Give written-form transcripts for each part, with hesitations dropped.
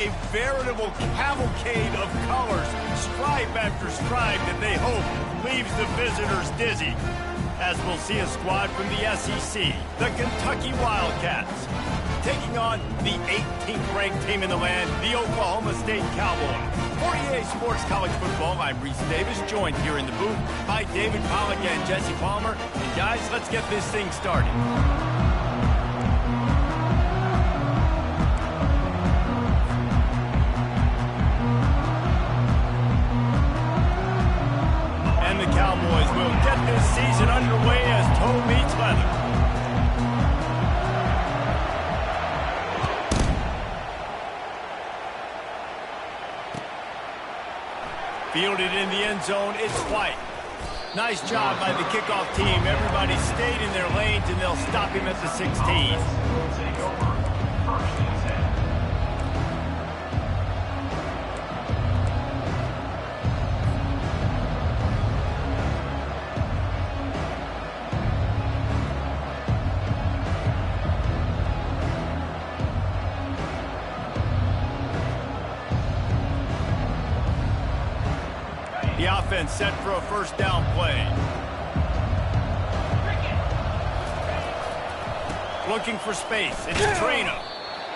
A veritable cavalcade of colors, stripe after stripe, that they hope leaves the visitors dizzy. As we'll see a squad from the SEC, the Kentucky Wildcats, taking on the 18th ranked team in the land, the Oklahoma State Cowboys. For EA Sports College Football, I'm Reese Davis, joined here in the booth by David Pollack and Jesse Palmer. And guys, let's get this thing started. The Cowboys will get this season underway as toe meets leather. Fielded in the end zone, it's White. Nice job by the kickoff team. Everybody stayed in their lanes, and they'll stop him at the 16. The offense set for a first down play. Looking for space. It's a train-up.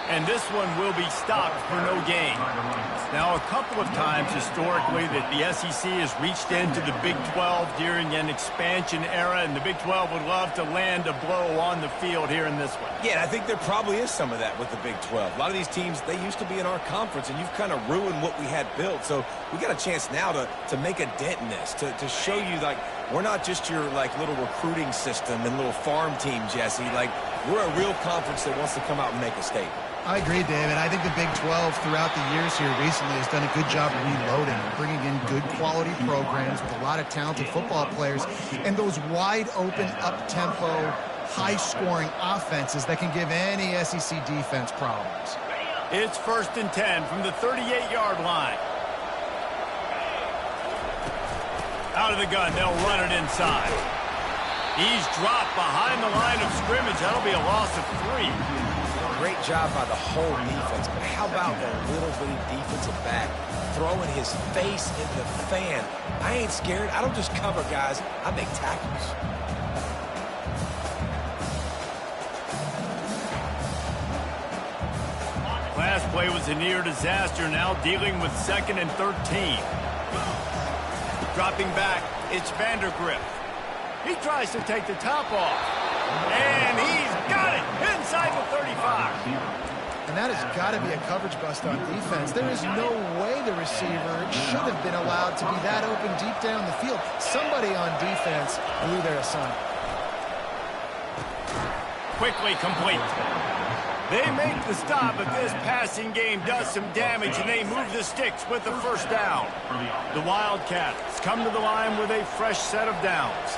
And this one will be stopped for no gain. Now, a couple of times historically that the SEC has reached into the Big 12 during an expansion era, and the Big 12 would love to land a blow on the field here in this one. Yeah, I think there probably is some of that with the Big 12. A lot of these teams, they used to be in our conference, and you've kind of ruined what we had built. So we got a chance now to make a dent in this, to show you, like, we're not just your, like, little recruiting system and little farm team, Jesse. Like, we're a real conference that wants to come out and make a statement. I agree, David. I think the Big 12 throughout the years here recently has done a good job reloading, bringing in good quality programs with a lot of talented football players and those wide open, up-tempo, high-scoring offenses that can give any SEC defense problems. It's 1st and 10 from the 38-yard line. Out of the gun, they'll run it inside. He's dropped behind the line of scrimmage. That'll be a loss of 3. Great job by the whole defense, but how about the little bitty defensive back throwing his face in the fan? I ain't scared. I don't just cover guys. I make tackles. Last play was a near disaster, now dealing with 2nd and 13. Dropping back, it's Vandergrift. He tries to take the top off. And he's got it inside the 35. And that has got to be a coverage bust on defense. There is no way the receiver should have been allowed to be that open deep down the field. Somebody on defense blew their assignment. Quickly complete. They make the stop, but this passing game does some damage, and they move the sticks with the first down. The Wildcats come to the line with a fresh set of downs.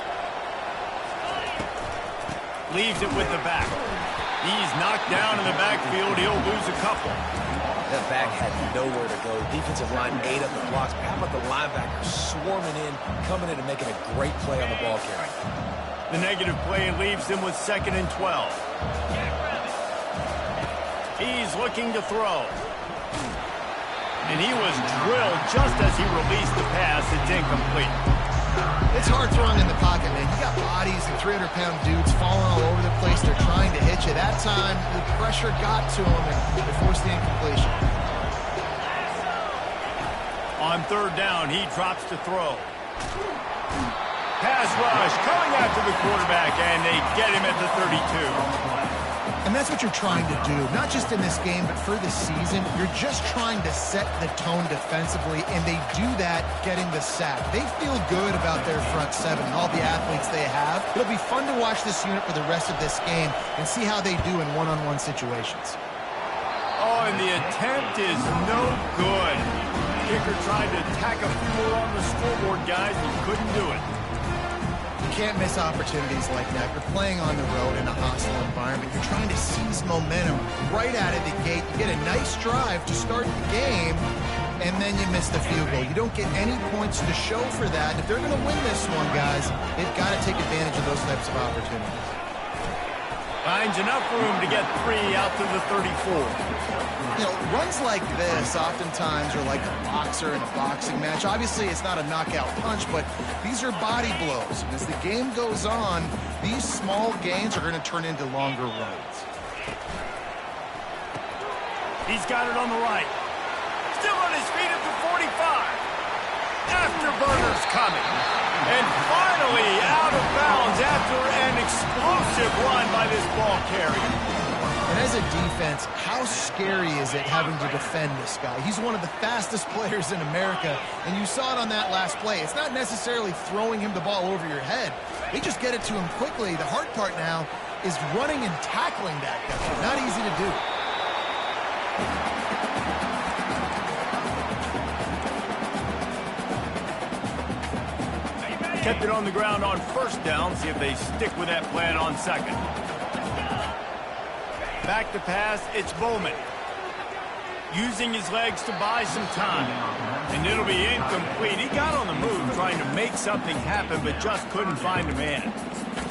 Leaves it with the back. He's knocked down in the backfield. He'll lose a couple. That back had nowhere to go. Defensive line ate up the blocks. How about the linebacker swarming in, coming in and making a great play on the ball carry? The negative play leaves him with 2nd and 12. He's looking to throw. And he was drilled just as he released the pass. It's incomplete. It's hard throwing in the pocket, man. You got bodies and 300-pound dudes falling all over the place. They're trying to hit you. That time, the pressure got to him, and they forced the incompletion. On 3rd down, he drops to throw. Pass rush coming after the quarterback, and they get him at the 32. And that's what you're trying to do, not just in this game, but for the season. You're just trying to set the tone defensively, and they do that getting the sack. They feel good about their front seven and all the athletes they have. It'll be fun to watch this unit for the rest of this game and see how they do in one-on-one situations. Oh, and the attempt is no good. Kicker tried to tack a few more on the scoreboard, guys. He couldn't do it. You can't miss opportunities like that. You're playing on the road in a hostile environment. You're trying to seize momentum right out of the gate. You get a nice drive to start the game, and then you miss the field goal. You don't get any points to show for that. If they're going to win this one, guys, they've got to take advantage of those types of opportunities. Finds enough room to get 3 out to the 34. You know, runs like this oftentimes are like a boxer in a boxing match. Obviously, it's not a knockout punch, but these are body blows. And as the game goes on, these small gains are going to turn into longer runs. He's got it on the right. Still on his feet at the 45. Afterburners coming. And finally out of bounds after an explosive run by this ball carrier. And as a defense, how scary is it having to defend this guy? He's one of the fastest players in America, and you saw it on that last play. It's not necessarily throwing him the ball over your head. They just get it to him quickly. The hard part now is running and tackling that guy. Not easy to do. Kept it on the ground on first down. See if they stick with that plan on second. Back to pass, it's Bowman. Using his legs to buy some time. And it'll be incomplete. He got on the move trying to make something happen, but just couldn't find a man.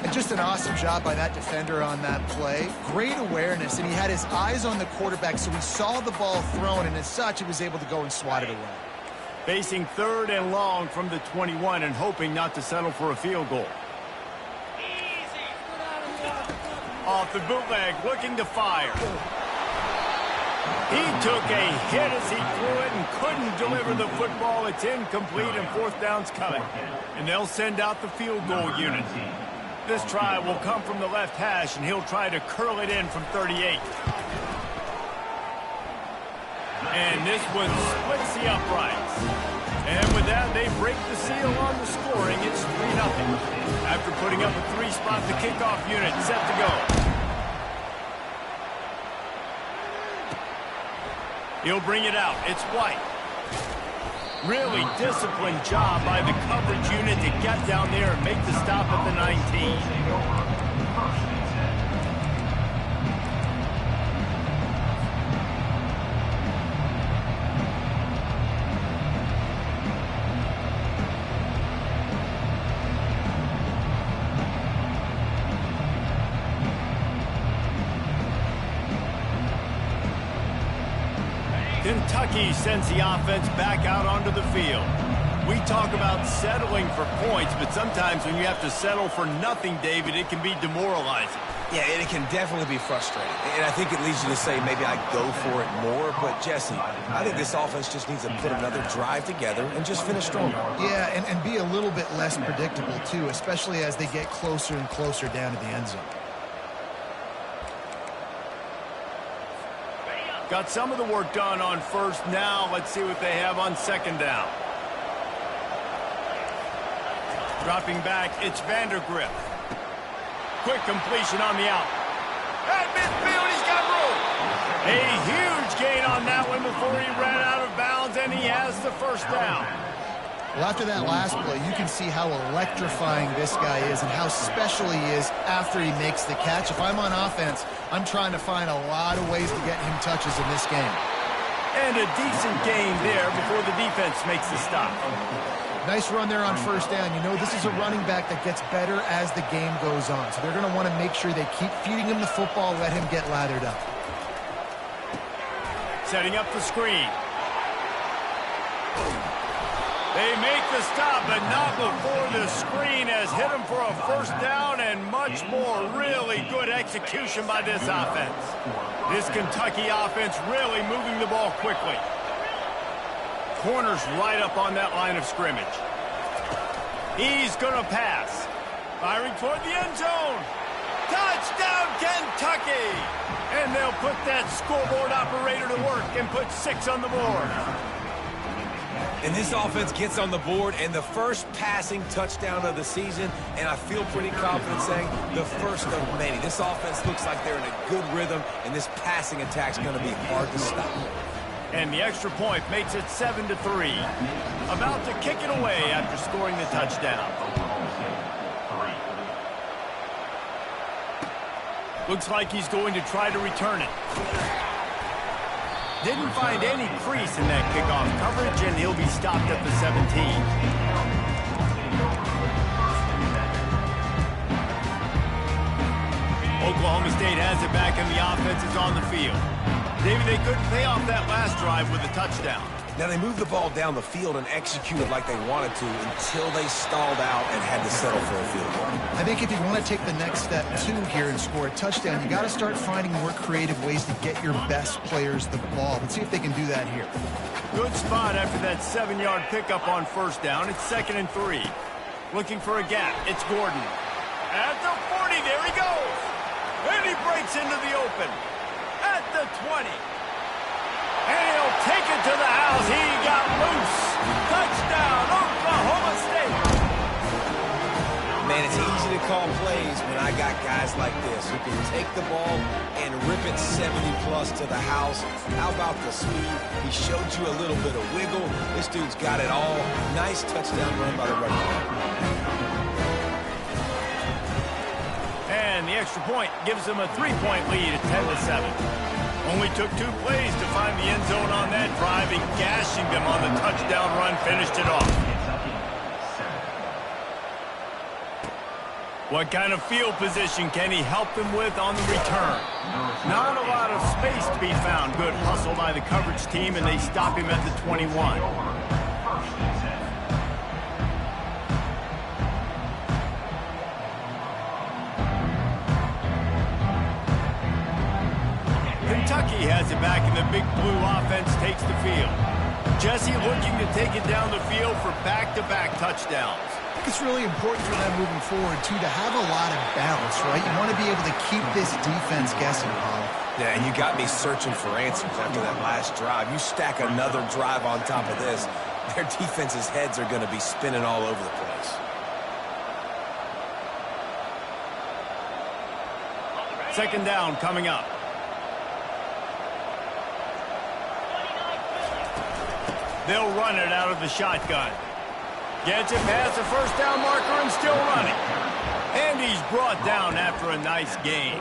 And just an awesome job by that defender on that play. Great awareness, and he had his eyes on the quarterback, so he saw the ball thrown, and as such, he was able to go and swat it away. Facing 3rd and long from the 21 and hoping not to settle for a field goal. Off the bootleg, looking to fire. He took a hit as he threw it and couldn't deliver the football. It's incomplete and 4th down's coming. And they'll send out the field goal unit. This try will come from the left hash, and he'll try to curl it in from 38. And this one splits the uprights. And with that, they break the seal on the scoring. It's 3-0. After putting up a 3-spot, the kickoff unit set to go. He'll bring it out. It's White. Really disciplined job by the coverage unit to get down there and make the stop at the 19. Kentucky sends the offense back out onto the field. We talk about settling for points, but sometimes when you have to settle for nothing, David, it can be demoralizing. Yeah, and it can definitely be frustrating. And I think it leads you to say maybe I go for it more. But, Jesse, I think this offense just needs to put another drive together and just finish stronger. Yeah, and be a little bit less predictable, too, especially as they get closer and closer down to the end zone. Got some of the work done on first. Now let's see what they have on 2nd down. Dropping back, it's Vandergrift. Quick completion on the out. At midfield, he's got room. A huge gain on that one before he ran out of bounds, and he has the 1st down. Well, after that last play, you can see how electrifying this guy is and how special he is after he makes the catch. If I'm on offense, I'm trying to find a lot of ways to get him touches in this game. And a decent gain there before the defense makes the stop. Nice run there on 1st down. You know, this is a running back that gets better as the game goes on. So they're going to want to make sure they keep feeding him the football, let him get lathered up. Setting up the screen. They make the stop, but not before the screen has hit him for a 1st down and much more. Really good execution by this offense. This Kentucky offense really moving the ball quickly. Corners right up on that line of scrimmage. He's going to pass. Firing toward the end zone. Touchdown, Kentucky! And they'll put that scoreboard operator to work and put 6 on the board. And this offense gets on the board, and the first passing touchdown of the season, and I feel pretty confident saying the first of many. This offense looks like they're in a good rhythm, and this passing attack's going to be hard to stop. And the extra point makes it 7-3. About to kick it away after scoring the touchdown. Looks like he's going to try to return it. Didn't find any crease in that kickoff coverage, and he'll be stopped at the 17. Oklahoma State has it back and the offense is on the field. David, they couldn't pay off that last drive with a touchdown. Now, they moved the ball down the field and executed like they wanted to until they stalled out and had to settle for a field goal. I think if you want to take the next step, too, here and score a touchdown, you got to start finding more creative ways to get your best players the ball. Let's see if they can do that here. Good spot after that 7-yard pickup on first down. It's 2nd and 3. Looking for a gap. It's Gordon. At the 40, there he goes. And he breaks into the open. At the 20. And he'll take it to the house. He got loose. Touchdown, Oklahoma State. Man, it's easy to call plays when I got guys like this who can take the ball and rip it 70-plus to the house. How about the speed? He showed you a little bit of wiggle. This dude's got it all. Nice touchdown run by the running back. And the extra point gives them a 3-point lead at 10-7. Only took 2 plays to find the end zone on that drive, and gashing them on the touchdown run finished it off. What kind of field position can he help them with on the return? Not a lot of space to be found. Good hustle by the coverage team, and they stop him at the 21. Kentucky has it back, and the big blue offense takes the field. Jesse looking to take it down the field for back-to-back touchdowns. I think it's really important for them moving forward, too, to have a lot of balance, right? You want to be able to keep this defense guessing, Paul. Yeah, and you got me searching for answers after that last drive. You stack another drive on top of this, their defense's heads are going to be spinning all over the place. Second down coming up. They'll run it out of the shotgun. Gets it past the first down marker and still running. And he's brought down after a nice gain.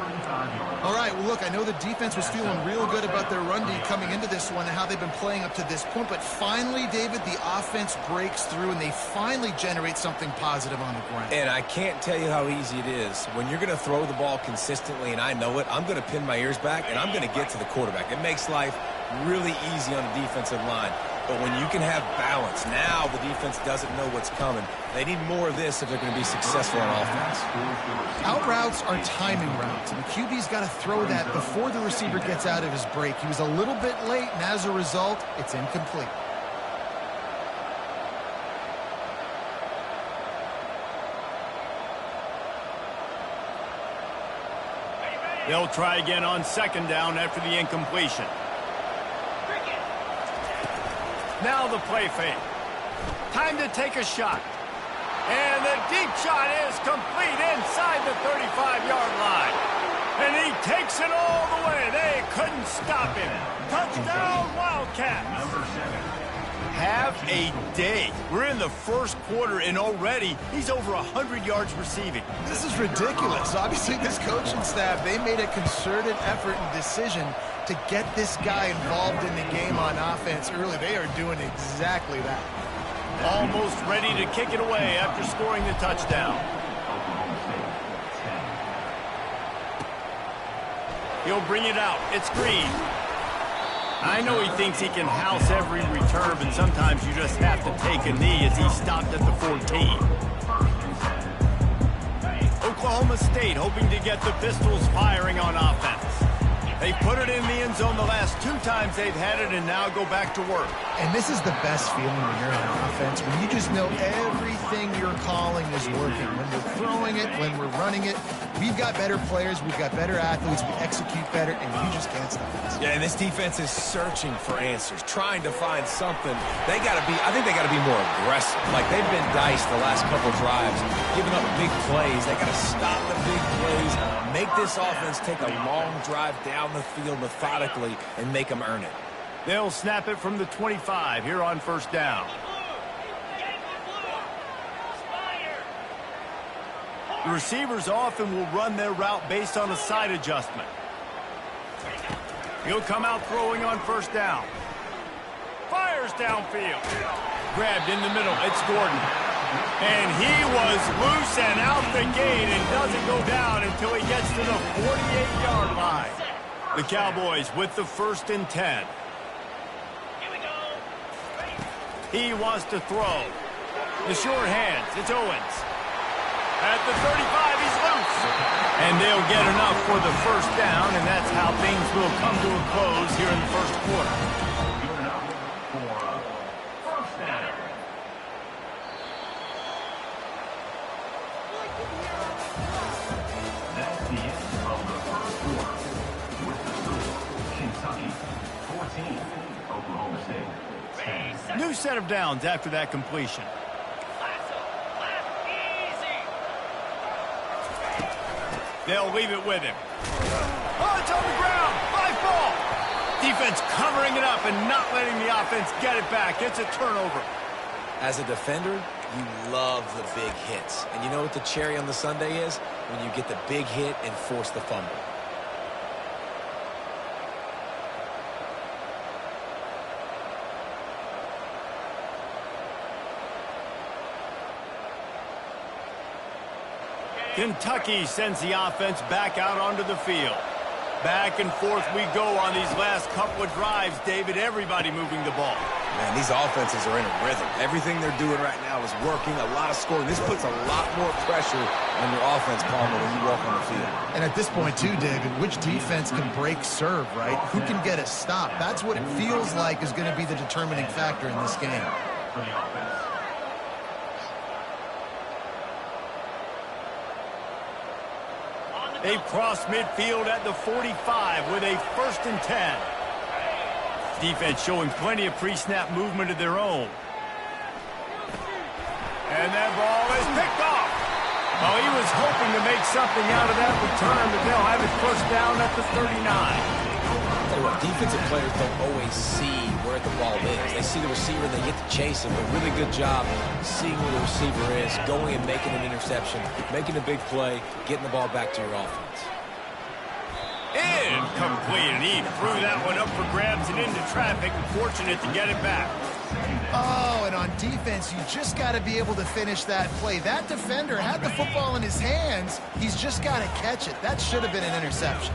All right, well, look, I know the defense was feeling real good about their run D coming into this one and how they've been playing up to this point. But finally, David, the offense breaks through and they finally generate something positive on the ground. And I can't tell you how easy it is. When you're going to throw the ball consistently, and I know it, I'm going to pin my ears back and I'm going to get to the quarterback. It makes life really easy on the defensive line. But when you can have balance, now the defense doesn't know what's coming. They need more of this if they're going to be successful on offense. Out routes are timing routes, and the QB's got to throw that before the receiver gets out of his break. He was a little bit late, and as a result, it's incomplete. They'll try again on second down after the incompletion. Now the play fake. Time to take a shot. And the deep shot is complete inside the 35-yard line. And he takes it all the way. They couldn't stop him. Touchdown, Wildcats. Have a day. We're in the first quarter, and already he's over 100 yards receiving. This is ridiculous. Obviously, this coaching staff, they made a concerted effort and decision to get this guy involved in the game on offense early. They are doing exactly that. Almost ready to kick it away after scoring the touchdown. He'll bring it out. It's Green. I know he thinks he can house every return, but sometimes you just have to take a knee as he stopped at the 14. Oklahoma State hoping to get the Pistols firing on offense. They put it in the end zone the last 2 times they've had it and now go back to work. And this is the best feeling when you're on offense, when you just know everything you're calling is working. When we're throwing it, when we're running it, we've got better players, we've got better athletes, we execute better, and you just can't stop us. Yeah, and this defense is searching for answers, trying to find something. I think they got to be more aggressive. Like they've been diced the last couple drives, giving up big plays. They got to stop the big plays, make this offense take a long drive down the field methodically and make them earn it. They'll snap it from the 25 here on first down. The receivers often will run their route based on a side adjustment. He'll come out throwing on first down. Fires downfield. Grabbed in the middle. It's Gordon. And he was loose and out the gate and doesn't go down until he gets to the 48-yard line. The Cowboys with the 1st and 10. He wants to throw. The short hands, it's Owens. At the 35, he's loose. And they'll get enough for the 1st down, and that's how things will come to a close here in the 1st quarter. That's the end of the 1st quarter. With the score, Kentucky 14, Oklahoma State 10. New set of downs after that completion. They'll leave it with him. Oh, it's on the ground. 5 ball. Defense covering it up and not letting the offense get it back. It's a turnover. As a defender, you love the big hits. And you know what the cherry on the sundae is? When you get the big hit and force the fumble. Kentucky sends the offense back out onto the field. Back and forth we go on these last couple of drives, David. Everybody moving the ball. Man, these offenses are in a rhythm. Everything they're doing right now is working, a lot of scoring. This puts a lot more pressure on your offense, Palmer, when you walk on the field. And at this point, too, David, which defense can break serve, right? Who can get a stop? That's what it feels like is going to be the determining factor in this game. For the offense. They've crossed midfield at the 45 with a 1st and 10. Defense showing plenty of pre-snap movement of their own. And that ball is picked off. Oh, he was hoping to make something out of that return, but they'll have it 1st down at the 39. Tell you what, defensive players don't always see where the ball is. They see the receiver, they get to chase him. A really good job seeing where the receiver is, going and making an interception, making a big play, getting the ball back to your offense. Incomplete, and he threw that one up for grabs and into traffic, and fortunate to get it back. Oh, and on defense, you just got to be able to finish that play. That defender had the football in his hands. He's just got to catch it. That should have been an interception.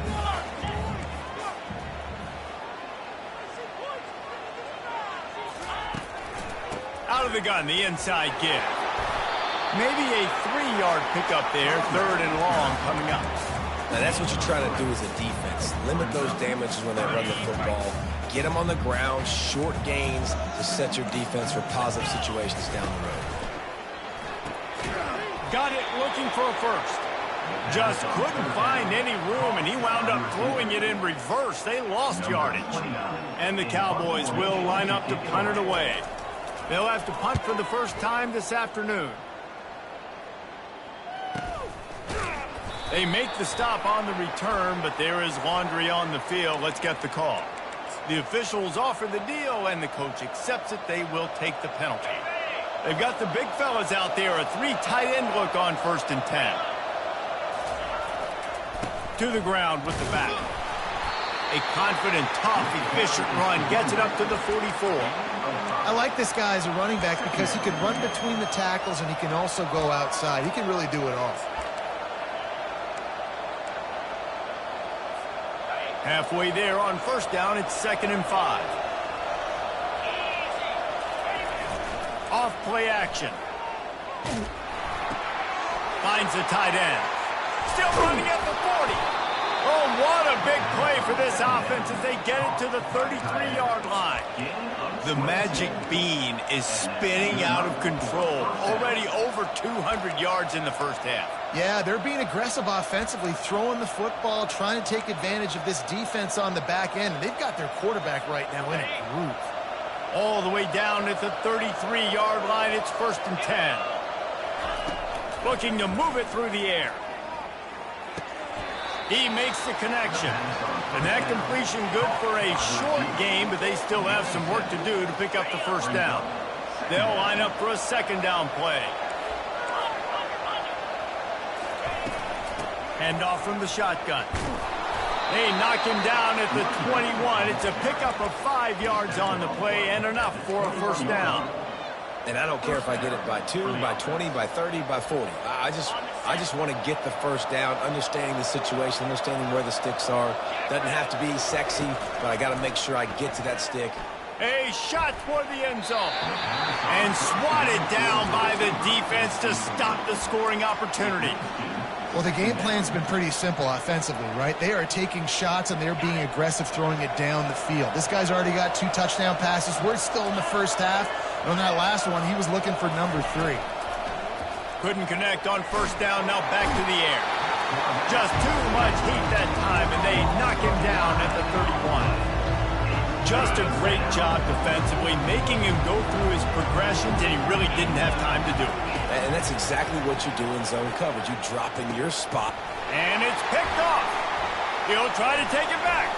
Out of the gun, the inside give. Maybe a 3-yard pickup there, 3rd and long coming up. Now, that's what you try to do as a defense. Limit those damages when they run the football. Get them on the ground, short gains to set your defense for positive situations down the road. Got it looking for a 1st. Just couldn't find any room, and he wound up throwing it in reverse. They lost yardage. And the Cowboys will line up to punt it away. They'll have to punt for the 1st time this afternoon. They make the stop on the return, but there is laundry on the field. Let's get the call. The officials offer the deal, and the coach accepts it. They will take the penalty. They've got the big fellas out there, a 3 tight end look on 1st and 10. To the ground with the back. A confident, tough, efficient run gets it up to the 44. I like this guy as a running back because he can run between the tackles and he can also go outside. He can really do it all. Halfway there on 1st down, it's 2nd and 5. Off play action. Finds the tight end. Still running at the 40. Oh, what a big play for this offense as they get it to the 33-yard line. The magic bean is spinning out of control. Already over 200 yards in the 1st half. Yeah, they're being aggressive offensively, throwing the football, trying to take advantage of this defense on the back end. They've got their quarterback right now in a groove. All the way down at the 33-yard line, it's 1st and 10. Looking to move it through the air. He makes the connection. And that completion good for a short game, but they still have some work to do to pick up the 1st down. They'll line up for a 2nd down play. Handoff from the shotgun. They knock him down at the 21. It's a pickup of 5 yards on the play and enough for a 1st down. And I don't care if I get it by 2, by 20, by 30, by 40. I just want to get the first down, understanding the situation, understanding where the sticks are. Doesn't have to be sexy, but I got to make sure I get to that stick. A shot for the end zone. And swatted down by the defense to stop the scoring opportunity. Well, the game plan's been pretty simple offensively, right? They are taking shots, and they're being aggressive throwing it down the field. This guy's already got 2 touchdown passes. We're still in the first half. And on that last one, he was looking for number 3. Couldn't connect on first down, now back to the air. Just too much heat that time, and they knock him down at the 31. Just a great job defensively, making him go through his progressions, and he really didn't have time to do it. And that's exactly what you do in zone coverage. You drop in your spot. And it's picked off. He'll try to take it back.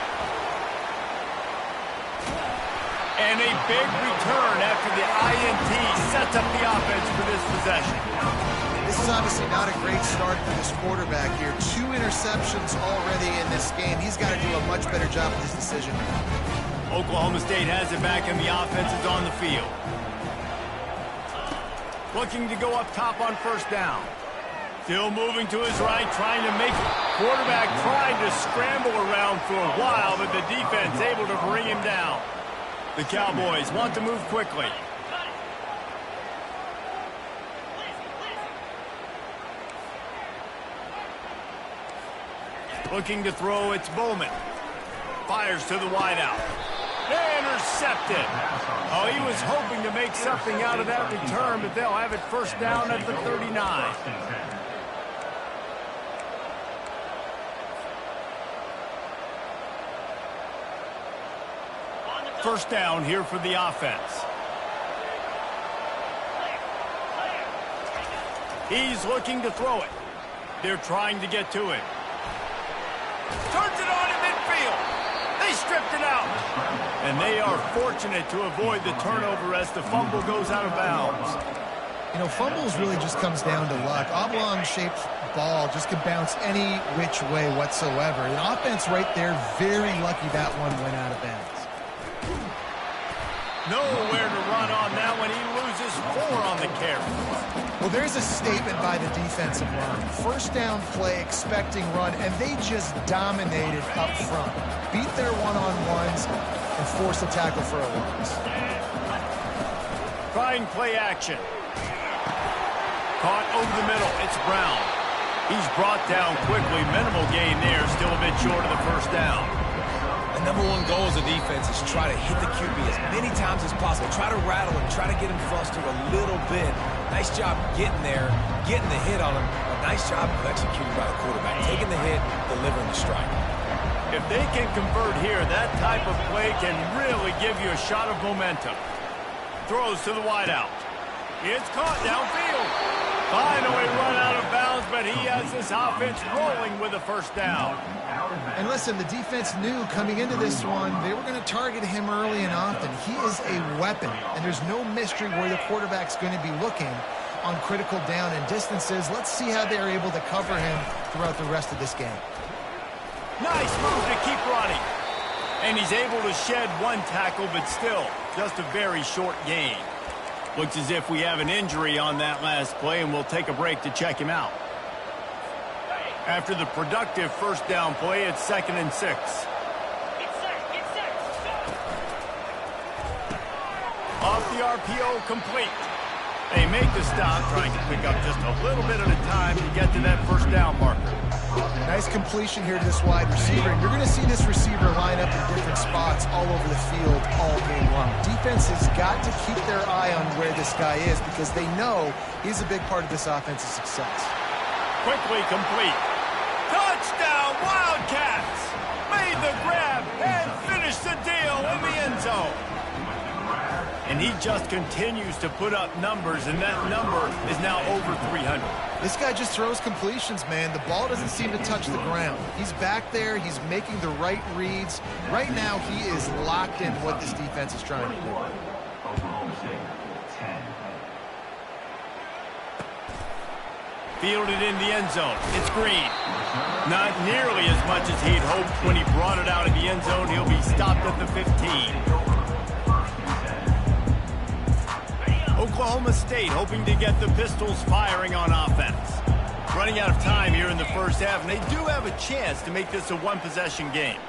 And a big return after the INT sets up the offense for this possession. This is obviously not a great start for this quarterback here. 2 interceptions already in this game. He's got to do a much better job with his decision. Oklahoma State has it back, and the offense is on the field. Looking to go up top on first down. Still moving to his right, trying to make it. Quarterback trying to scramble around for a while, but the defense able to bring him down. The Cowboys want to move quickly. Looking to throw, it's Bowman. Fires to the wideout. Intercepted. Oh, he was hoping to make something out of that return, but they'll have it first down at the 39. First down here for the offense. He's looking to throw it. They're trying to get to it. Turns it on in midfield. They stripped it out. And they are fortunate to avoid the turnover as the fumble goes out of bounds. You know, fumbles really just comes down to luck. Oblong-shaped ball just can bounce any which way whatsoever. The offense right there, very lucky that one went out of bounds. Nowhere to run on that one. He loses 4 on the carry. Well, there's a statement by the defensive line. First down play, expecting run, and they just dominated up front. Beat their one-on-ones and forced a tackle for a loss. Trying play action. Caught over the middle. It's Brown. He's brought down quickly. Minimal gain there. Still a bit short of the first down. The number 1 goal as a defense is try to hit the QB as many times as possible. Try to rattle him. Try to get him flustered a little bit. Nice job getting there, getting the hit on him. A nice job of executing by the quarterback. Taking the hit, delivering the strike. If they can convert here, that type of play can really give you a shot of momentum. Throws to the wideout. It's caught downfield. Finally run out of bounds, but he has this offense rolling with a first down. And listen, the defense knew coming into this one, they were going to target him early and often. He is a weapon, and there's no mystery where the quarterback's going to be looking on critical down and distances. Let's see how they're able to cover him throughout the rest of this game. Nice move to keep running. And he's able to shed 1 tackle, but still just a very short gain. Looks as if we have an injury on that last play, and we'll take a break to check him out. After the productive first down play, it's 2nd and 6. Off the RPO, complete. They make the stop, trying to pick up just a little bit at a time to get to that first down marker. Nice completion here to this wide receiver. And you're going to see this receiver line up in different spots all over the field all game long. Defense has got to keep their eye on where this guy is because they know he's a big part of this offense's success. Quickly complete. Touchdown, Wildcats! Made the grab and finished the deal in the end zone. And he just continues to put up numbers, and that number is now over 300. This guy just throws completions, man. The ball doesn't seem to touch the ground. He's back there. He's making the right reads. Right now, he is locked in what this defense is trying to do. Oklahoma State, 10. Fielded in the end zone. It's Green. Not nearly as much as he'd hoped when he brought it out of the end zone. He'll be stopped at the 15. Oklahoma State hoping to get the Pistols firing on offense. Running out of time here in the first half, and they do have a chance to make this a one-possession game.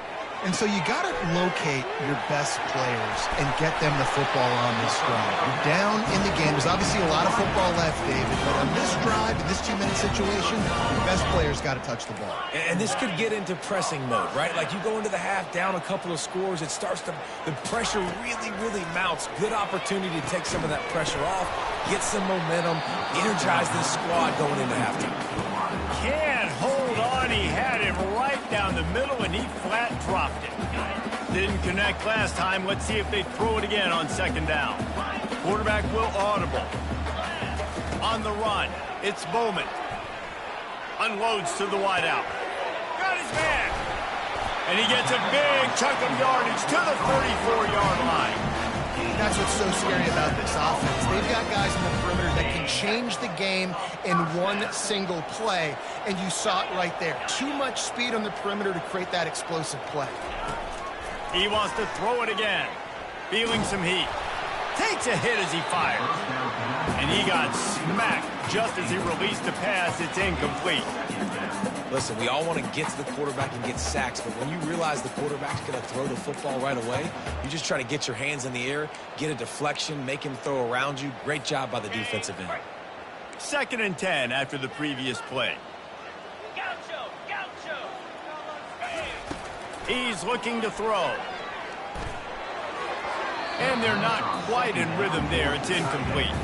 And so you got to locate your best players and get them the football on this drive. You're down in the game. There's obviously a lot of football left, David, but on this drive, in this 2-minute situation, your best players got to touch the ball. And this could get into pressing mode, right? Like you go into the half down a couple of scores, it starts to, the pressure really mounts. Good opportunity to take some of that pressure off, get some momentum, energize this squad going into halftime. Can't hold on. He had it right down the middle, and he flat dropped it. Didn't connect last time. Let's see if they throw it again on second down. Quarterback will audible. On the run, it's Bowman. Unloads to the wideout. Got his man. And he gets a big chunk of yardage to the 34-yard line. That's what's so scary about this offense. They've got guys in the perimeter that can change the game in one single play, and you saw it right there. Too much speed on the perimeter to create that explosive play. He wants to throw it again. Feeling some heat. Takes a hit as he fires. And he got smacked just as he released the pass. It's incomplete. Listen, we all want to get to the quarterback and get sacks, but when you realize the quarterback's going to throw the football right away, you just try to get your hands in the air, get a deflection, make him throw around you. Great job by the defensive end. 2nd and 10 after the previous play. He's looking to throw. And they're not quite in rhythm there. It's incomplete.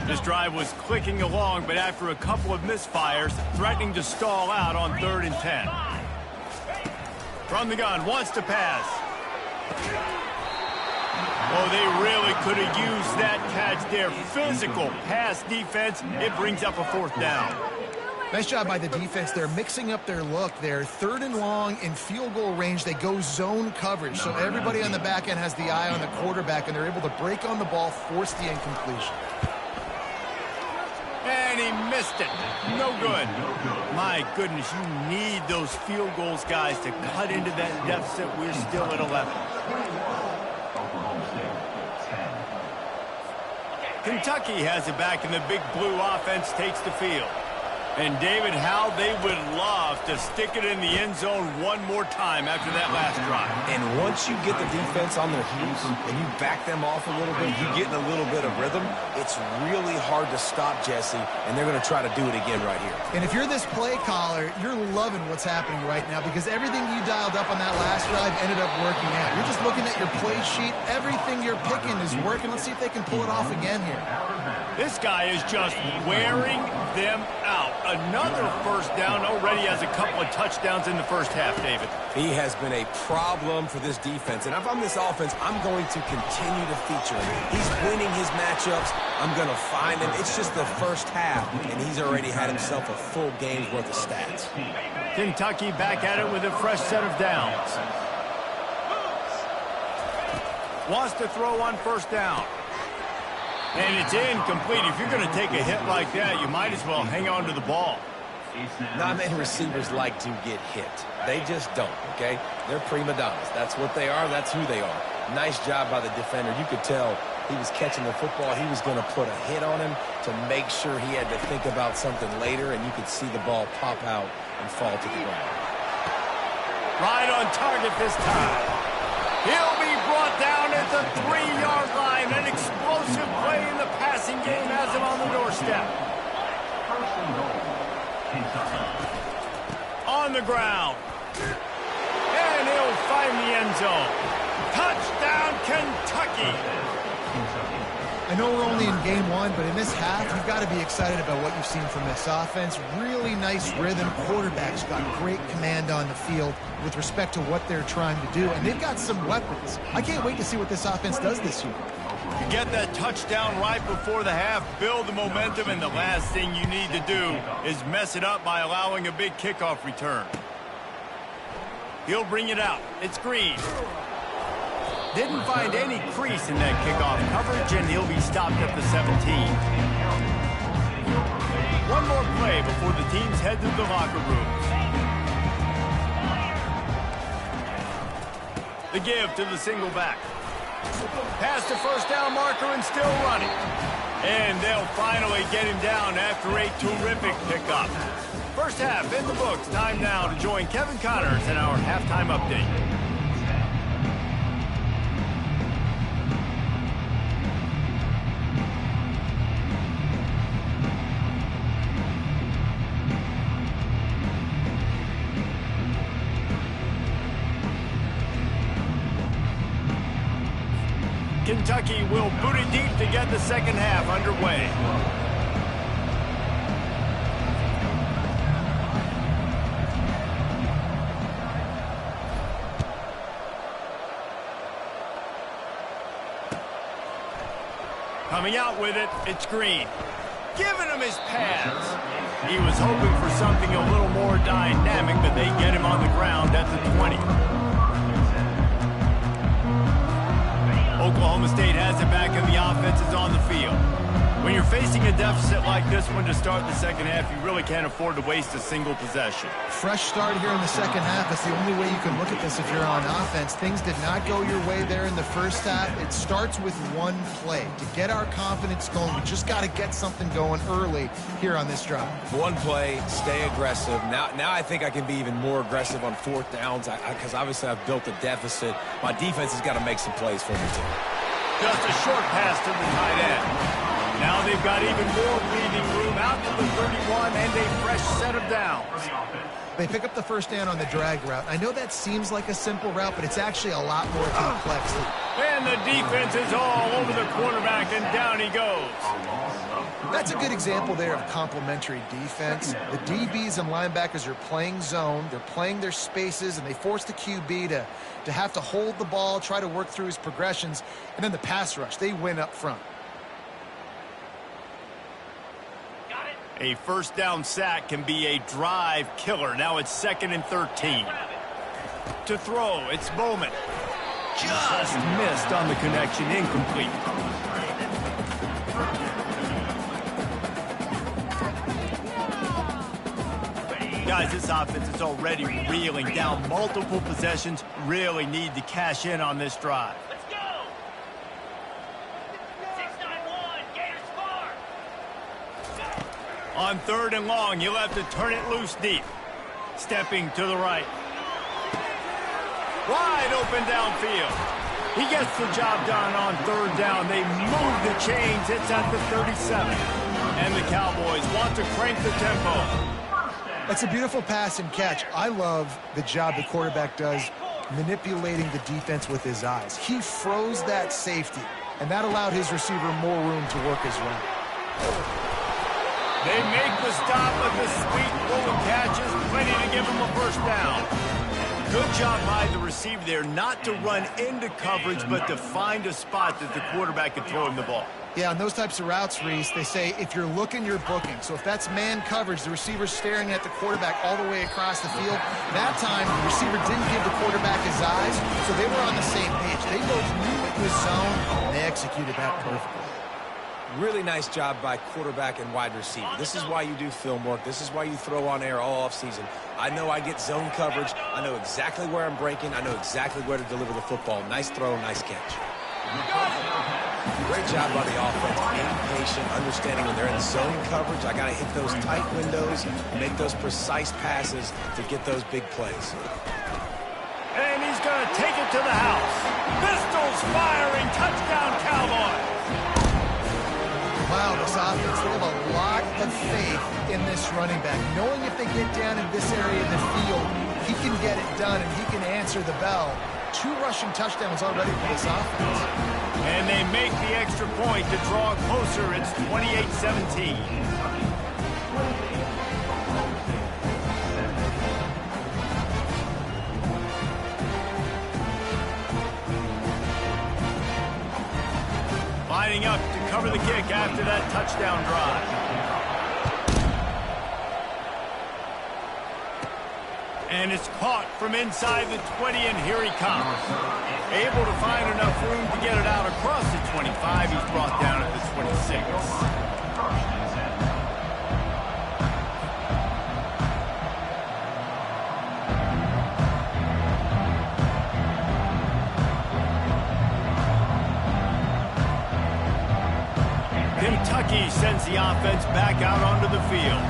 This drive was clicking along, but after a couple of misfires, threatening to stall out on 3rd and 10. From the gun, wants to pass. Oh, they really could have used that catch there. Physical pass defense. It brings up a 4th down. Nice job by the defense. They're mixing up their look. They're 3rd and long in field goal range. They go zone coverage. So everybody on the back end has the eye on the quarterback, and they're able to break on the ball, force the incompletion. And he missed it. No good. My goodness, you need those field goals, guys, to cut into that deficit. We're still at 11. Kentucky has it back, and the big blue offense takes the field. And, David, how they would love to stick it in the end zone one more time after that last drive. And once you get the defense on their heels and you back them off a little bit, you get in a little bit of rhythm, it's really hard to stop, Jesse, and they're going to try to do it again right here. And if you're this play caller, you're loving what's happening right now because everything you dialed up on that last drive ended up working out. You're just looking at your play sheet. Everything you're picking is working. Let's see if they can pull it off again here. This guy is just wearing them out. Another 1st down, already has a couple of touchdowns in the first half, David. He has been a problem for this defense, and if I'm this offense, I'm going to continue to feature him. He's winning his matchups. I'm going to find him. It's just the first half, and he's already had himself a full game's worth of stats. Kentucky back at it with a fresh set of downs. Wants to throw on 1st down. And it's incomplete. If you're going to take a hit like that, you might as well hang on to the ball. Not many receivers like to get hit. They just don't, okay? They're prima donnas. That's what they are. That's who they are. Nice job by the defender. You could tell he was catching the football. He was going to put a hit on him to make sure he had to think about something later, and you could see the ball pop out and fall to the ground. Right on target this time. He'll be brought down at the 3-yard line. An explosive play in the passing game has him on the doorstep. On the ground. And he'll find the end zone. Touchdown, Kentucky. I know we're only in game 1, but in this half, you've got to be excited about what you've seen from this offense. Really nice rhythm. Quarterback's got great command on the field with respect to what they're trying to do, and they've got some weapons. I can't wait to see what this offense does this year. You get that touchdown right before the half, build the momentum, and the last thing you need to do is mess it up by allowing a big kickoff return. He'll bring it out. It's Green. Didn't find any crease in that kickoff coverage, and he'll be stopped at the 17. One more play before the teams head to the locker rooms. The give to the single back. Past the first down marker and still running. And they'll finally get him down after a terrific pickup. First half in the books. Time now to join Kevin Connors in our halftime update. Kentucky will boot it deep to get the second half underway. Coming out with it, it's Green. Giving him his pass. He was hoping for something a little more dynamic, but they get him on the ground at the 20. Oklahoma State has it back and the offense is on the field. When you're facing a deficit like this one to start the second half, you really can't afford to waste a single possession. Fresh start here in the second half. That's the only way you can look at this if you're on offense. Things did not go your way there in the first half. It starts with one play. To get our confidence going, we just got to get something going early here on this drive. One play, stay aggressive. Now I think I can be even more aggressive on fourth downs because obviously I've built a deficit. My defense has got to make some plays for me too. Just a short pass to the tight end. Now they've got even more breathing room out to the 31 and a fresh set of downs. They pick up the first down on the drag route. I know that seems like a simple route, but it's actually a lot more complex. And the defense is all over the quarterback, and down he goes. That's a good example there of complementary defense. The DBs and linebackers are playing zone. They're playing their spaces, and they force the QB to have to hold the ball, try to work through his progressions, and then the pass rush. They win up front. A first down sack can be a drive killer. Now it's 2nd and 13. To throw, it's Bowman. Just missed on the connection, incomplete. Guys, this offense is already reeling down multiple possessions. Really need to cash in on this drive. On 3rd and long, you'll have to turn it loose deep. Stepping to the right. Wide open downfield. He gets the job done on 3rd down. They move the chains. It's at the 37. And the Cowboys want to crank the tempo. That's a beautiful pass and catch. I love the job the quarterback does manipulating the defense with his eyes. He froze that safety, and that allowed his receiver more room to work his route. They make the stop, but the sweet rolling catch is plenty to give him a first down. Good job by the receiver there not to run into coverage, but to find a spot that the quarterback can throw him the ball. Yeah, on those types of routes, Reese, they say if you're looking, you're booking. So if that's man coverage, the receiver's staring at the quarterback all the way across the field. That time, the receiver didn't give the quarterback his eyes, so they were on the same page. They both knew it was zone, and they executed that perfectly. Really nice job by quarterback and wide receiver. This is why you do film work. This is why you throw on air all offseason. I know I get zone coverage. I know exactly where I'm breaking. I know exactly where to deliver the football. Nice throw, nice catch. Great job by the offense. Being patient, understanding when they're in zone coverage, I got to hit those tight windows, make those precise passes to get those big plays. And he's going to take it to the house. Pistols firing. Touchdown, Cowboys. Wow, this offense, they have a lot of faith in this running back. Knowing if they get down in this area of the field, he can get it done and he can answer the bell. 2 rushing touchdowns already for this offense. And they make the extra point to draw closer. It's 28-17. Lining up to cover the kick after that touchdown drive. And it's caught from inside the 20, and here he comes. Able to find enough room to get it out across the 25. He's brought down at the 26. Kentucky sends the offense back out onto the field.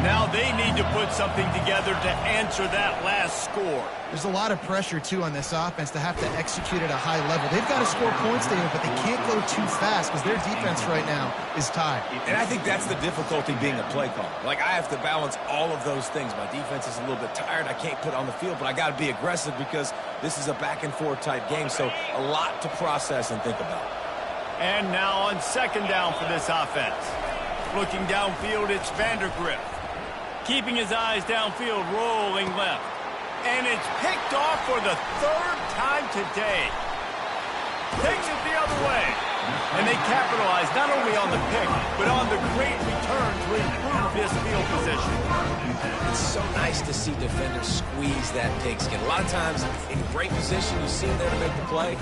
Now they need to put something together to answer that last score. There's a lot of pressure, too, on this offense to have to execute at a high level. They've got to score points, David, but they can't go too fast because their defense right now is tied. And I think that's the difficulty being a play caller. Like, I have to balance all of those things. My defense is a little bit tired. I can't put on the field, but I got to be aggressive because this is a back-and-forth type game, so a lot to process and think about. And now on second down for this offense. Looking downfield, it's Vandergrift. Keeping his eyes downfield, rolling left. And it's picked off for the third time today. Takes it the other way. And they capitalize not only on the pick, but on the great return to improve this field position. It's so nice to see defenders squeeze that pigskin. A lot of times, in great position, you see them there to make the play,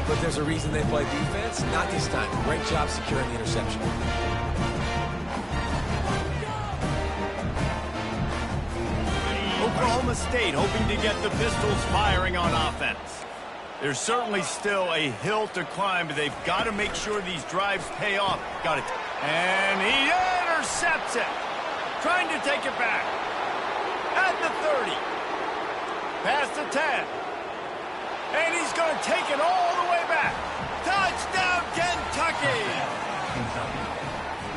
but there's a reason they play defense. Not this time. Great job securing the interception. Oklahoma State hoping to get the Pistols firing on offense. There's certainly still a hill to climb, but they've got to make sure these drives pay off. Got it. And he intercepts it. Trying to take it back. At the 30. Past the 10. And he's going to take it all the way back. Touchdown, Kentucky!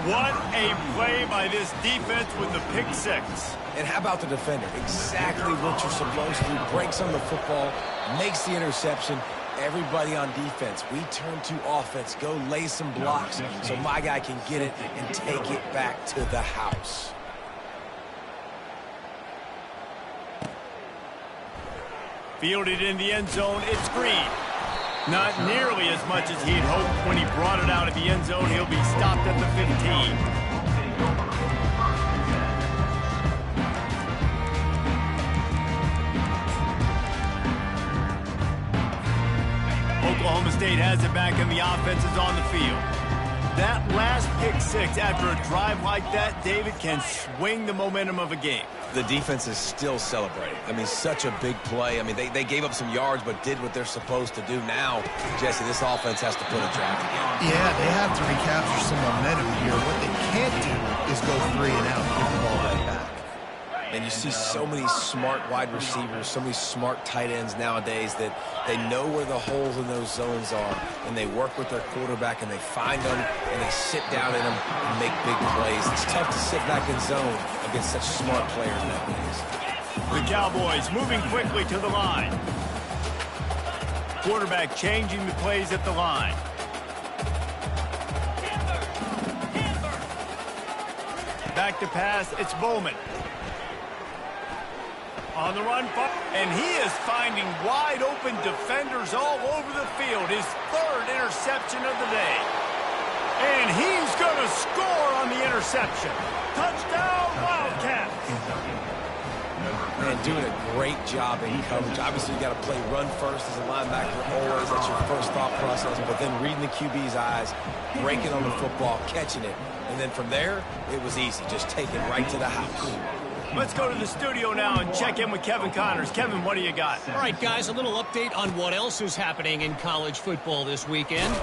What a play by this defense with the pick six. And how about the defender? Exactly what you're supposed to. Breaks on the football, makes the interception. Everybody on defense, we turn to offense. Go lay some blocks so my guy can get it and take it back to the house. Fielded in the end zone, it's Green. Not nearly as much as he'd hoped when he brought it out of the end zone. He'll be stopped at the 15. Oklahoma State has it back and the offense is on the field. That last pick six after a drive like that, David, can swing the momentum of a game. The defense is still celebrating. I mean, such a big play. I mean, they gave up some yards but did what they're supposed to do. Now, Jesse, this offense has to put a drive together. Yeah, they have to recapture some momentum here. What they can't do is go 3 and out and give the ball right back. And you see so many smart wide receivers, so many smart tight ends nowadays that they know where the holes in those zones are, and they work with their quarterback, and they find them, and they sit down in them and make big plays. It's tough to sit back in zone against such smart players nowadays. The Cowboys moving quickly to the line. Quarterback changing the plays at the line. Back to pass, it's Bowman. On the run, and he is finding wide-open defenders all over the field. His third interception of the day. And he's going to score on the interception. Touchdown, Wildcats! Man, doing a great job in coverage. Obviously, you got to play run first as a linebacker always. That's your first thought process. But then reading the QB's eyes, breaking on the football, catching it. And then from there, it was easy. Just take it right to the house. Let's go to the studio now and check in with Kevin Connors. Kevin, what do you got? All right, guys, a little update on what else is happening in college football this weekend.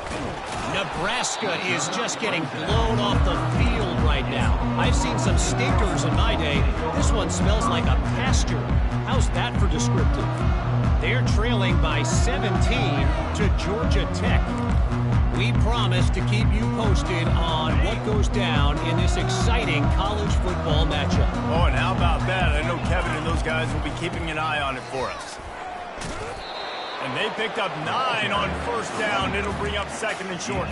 Nebraska is just getting blown off the field right now. I've seen some stinkers in my day. This one smells like a pasture. How's that for descriptive? They're trailing by 17 to Georgia Tech. We promise to keep you posted on what goes down in this exciting college football matchup. Oh, and how about that? I know Kevin and those guys will be keeping an eye on it for us. And they picked up 9 on first down. It'll bring up second and short.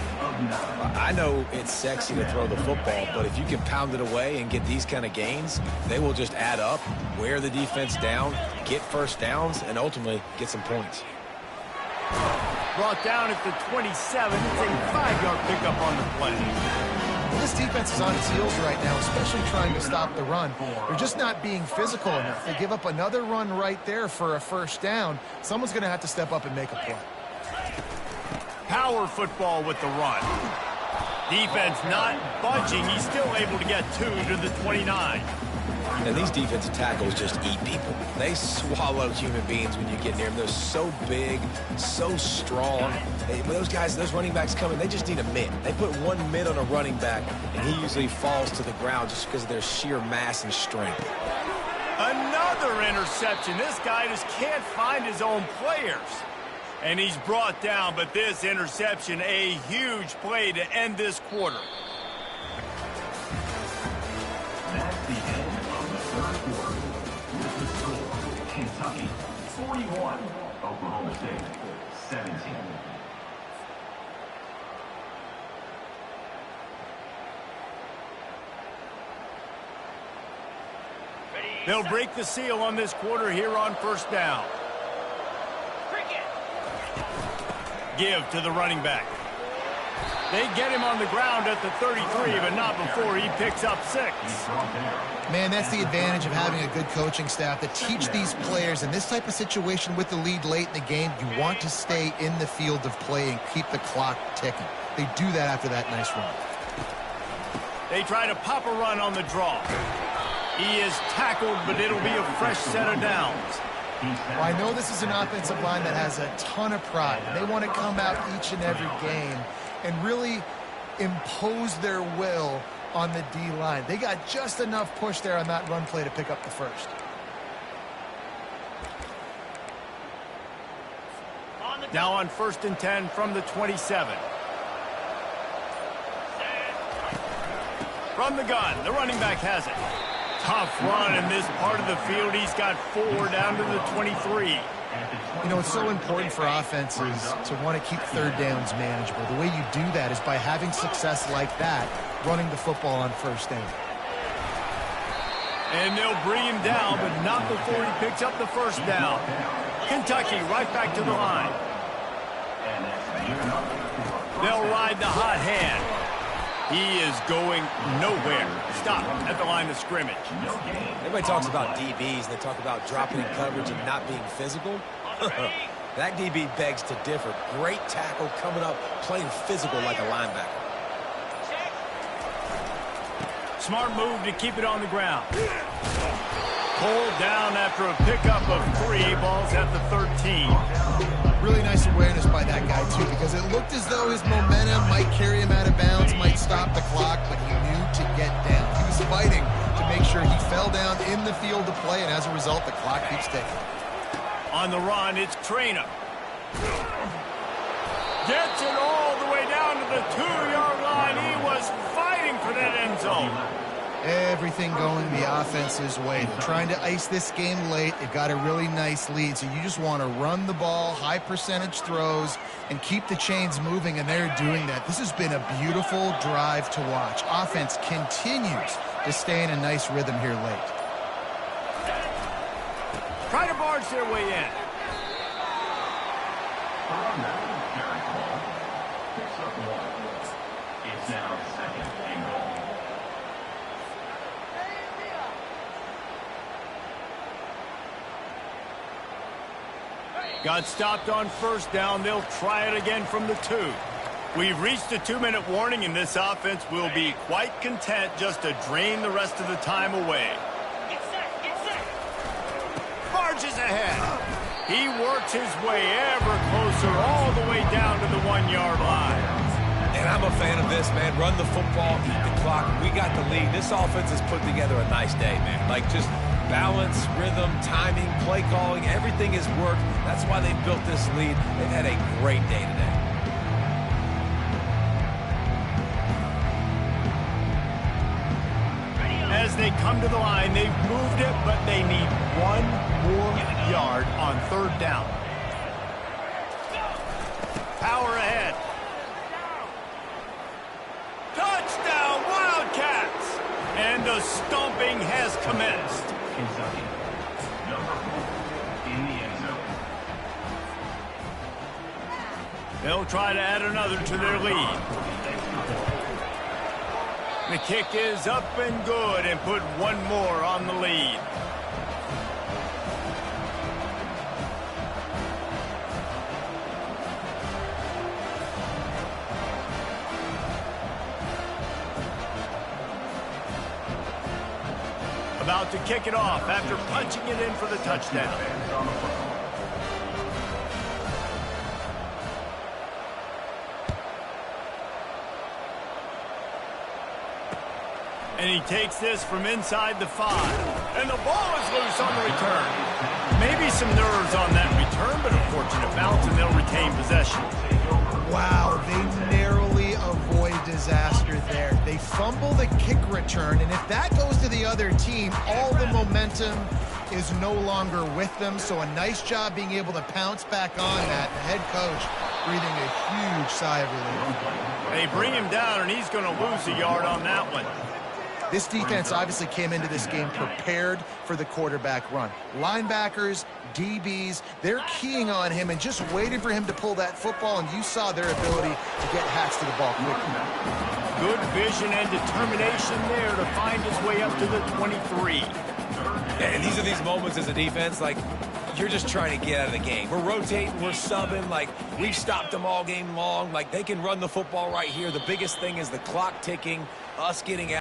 I know it's sexy to throw the football, but if you can pound it away and get these kind of gains, they will just add up, wear the defense down, get first downs, and ultimately get some points. Brought down at the 27. It's a 5-yard pickup on the play. Well, this defense is on its heels right now, especially trying to stop the run. They're just not being physical enough. They give up another run right there for a first down. Someone's going to have to step up and make a play. Power football with the run. Defense not budging. He's still able to get 2 to the 29. And these defensive tackles just eat people. They swallow human beings when you get near them. They're so big, so strong. When those guys, those running backs come in, they just need a mid. They put one mid on a running back, and he usually falls to the ground just because of their sheer mass and strength. Another interception. This guy just can't find his own players. And he's brought down, but this interception, a huge play to end this quarter. That's the end of the third quarter. With the score, Kentucky 41, Oklahoma State 17. They'll break the seal on this quarter here on first down. Give to the running back. They get him on the ground at the 33, but not before he picks up 6. Man, that's the advantage of having a good coaching staff to teach these players in this type of situation with the lead late in the game. You want to stay in the field of play and keep the clock ticking. They do that after that nice run. They try to pop a run on the draw. He is tackled, but it'll be a fresh set of downs. Well, I know this is an offensive line that has a ton of pride. They want to come out each and every game and really impose their will on the D-line. They got just enough push there on that run play to pick up the first. Now on 1st and 10 from the 27. From the gun, the running back has it. Tough run in this part of the field. He's got 4 down to the 23. You know, it's so important for offenses to want to keep third downs manageable. The way you do that is by having success like that, running the football on first down. And they'll bring him down, but not before he picks up the first down. Kentucky right back to the line. They'll ride the hot hand. He is going nowhere. Stop at the line of scrimmage. Everybody talks about DBs. They talk about dropping in coverage and not being physical. That DB begs to differ. Great tackle coming up, playing physical like a linebacker. Smart move to keep it on the ground. Pulled down after a pickup of 3. Ball's at the 13. Really nice awareness by that guy, too, because it looked as though his momentum might carry him out of bounds, might stop the clock, but he knew to get down. He was fighting to make sure he fell down in the field of play, and as a result, the clock keeps ticking. On the run, it's Trainer. Gets it all the way down to the 2-yard line. He was fighting for that end zone. Everything going the offense's way. They're trying to ice this game late. They've got a really nice lead, so you just want to run the ball, high percentage throws, and keep the chains moving, and they're doing that. This has been a beautiful drive to watch. Offense continues to stay in a nice rhythm here late. Try to barge their way in. It's now 2nd and goal. Got stopped on first down. They'll try it again from the 2. We've reached a 2-minute warning, and this offense will be quite content just to drain the rest of the time away. Get set. Barges ahead. He works his way ever closer all the way down to the 1-yard line. And I'm a fan of this, man. Run the football, eat the clock. We got the lead. This offense has put together a nice day, man. Like, just balance, rhythm, timing, play calling, everything has worked. That's why they built this lead. They've had a great day today. As they come to the line, they've moved it, but they need 1 more yard on 3rd down. Power ahead. Touchdown, Wildcats! And the stomping has commenced. Kentucky, number 4, in the end zone. They'll try to add another to their lead. The kick is up and good and put 1 more on the lead. About to kick it off after punching it in for the touchdown. And he takes this from inside the 5. And the ball is loose on the return. Maybe some nerves on that return, but a fortunate bounce, and they'll retain possession. Wow, they narrowly avoid disaster there. They fumble the kick return, and if that goes to the other team, all the momentum is no longer with them. So a nice job being able to pounce back on that. The head coach breathing a huge sigh of relief. They bring him down, and he's going to lose a yard on that one. This defense obviously came into this game prepared for the quarterback run. Linebackers, DBs, they're keying on him and just waiting for him to pull that football, and you saw their ability to get Hats to the ball quickly. Good vision and determination there to find his way up to the 23. And these are these moments as a defense, like, you're just trying to get out of the game. We're rotating, we're subbing, like, we've stopped them all game long. Like, they can run the football right here. The biggest thing is the clock ticking, us getting out.